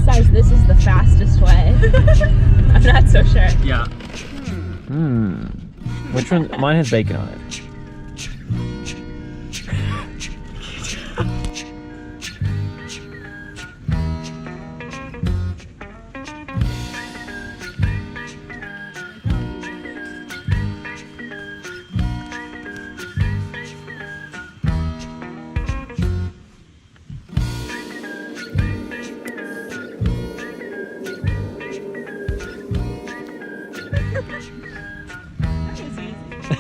Guys, this is the fastest way. I'm not so sure. Yeah. Which one? Mine has bacon on it.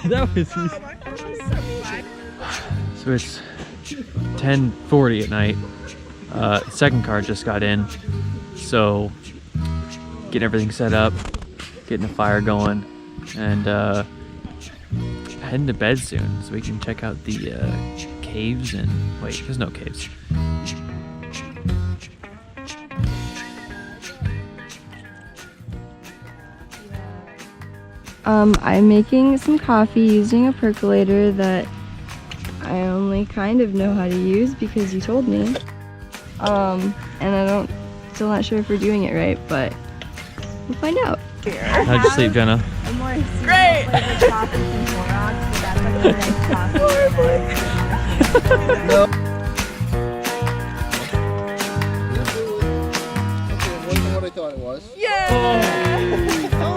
That was easy. So it's 10:40 at night. Second car just got in, so getting everything set up, getting the fire going, and heading to bed soon so we can check out the caves. And wait, there's no caves. I'm making some coffee using a percolator that I only kind of know how to use because you told me. And still not sure if we're doing it right, but we'll find out. How'd you sleep, Jenna? Great! No. Okay, it wasn't what I thought it was.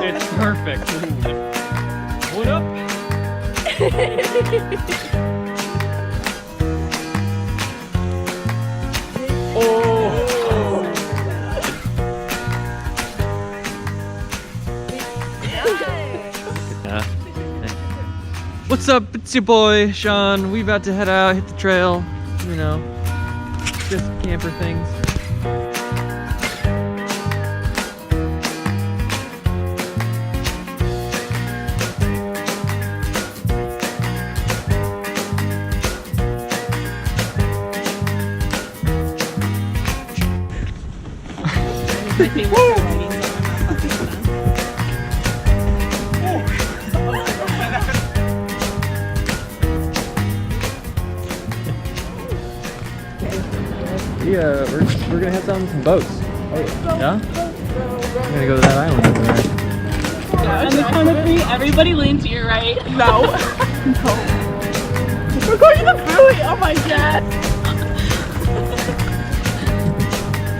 It's perfect. What up? What's up? It's your boy Sean. We about to head out, hit the trail. You know, just camper things. My favorite writing Yeah, we're gonna head down some boats. Yeah? We're gonna go to that island over there. On the count of three, everybody lean to your right. No. No. We're going to the buoy! Oh my god!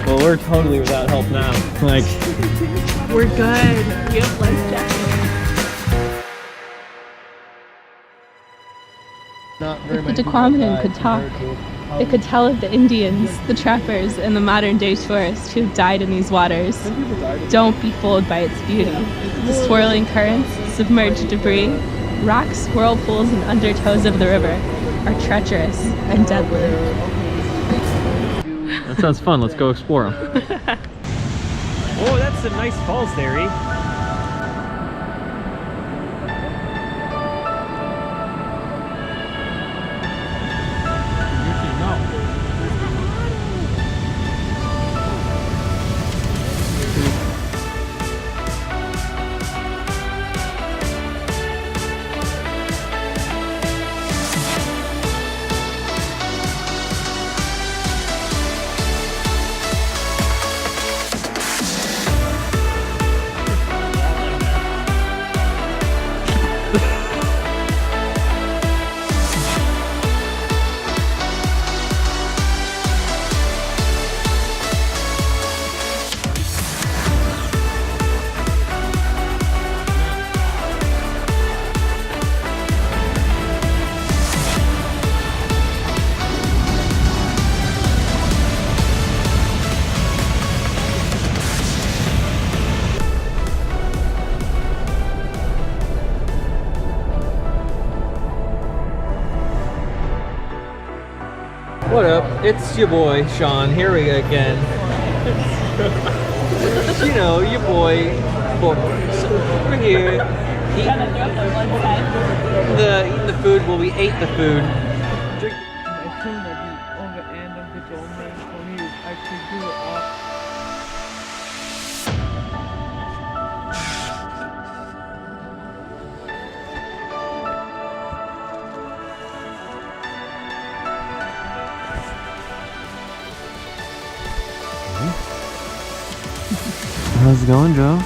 Well, we're totally without help now. Like, We're good. We have life jackets. Not very If many the people Tehquamenon died could talk, compared to it could tell of the Indians, the trappers, and the modern day tourists who have died in these waters. Don't be fooled by its beauty. The swirling currents, submerged debris, rocks, whirlpools, and undertows of the river are treacherous and deadly. that sounds fun. Let's go explore them. Oh, that's a nice falls there, E. What up? It's your boy Sean. Here we go again. You know, your boy. We're here. Eating the food. Well, we ate the food. Drink. I assume that on the end of the domain for me is actually go up. How's it going, Joe?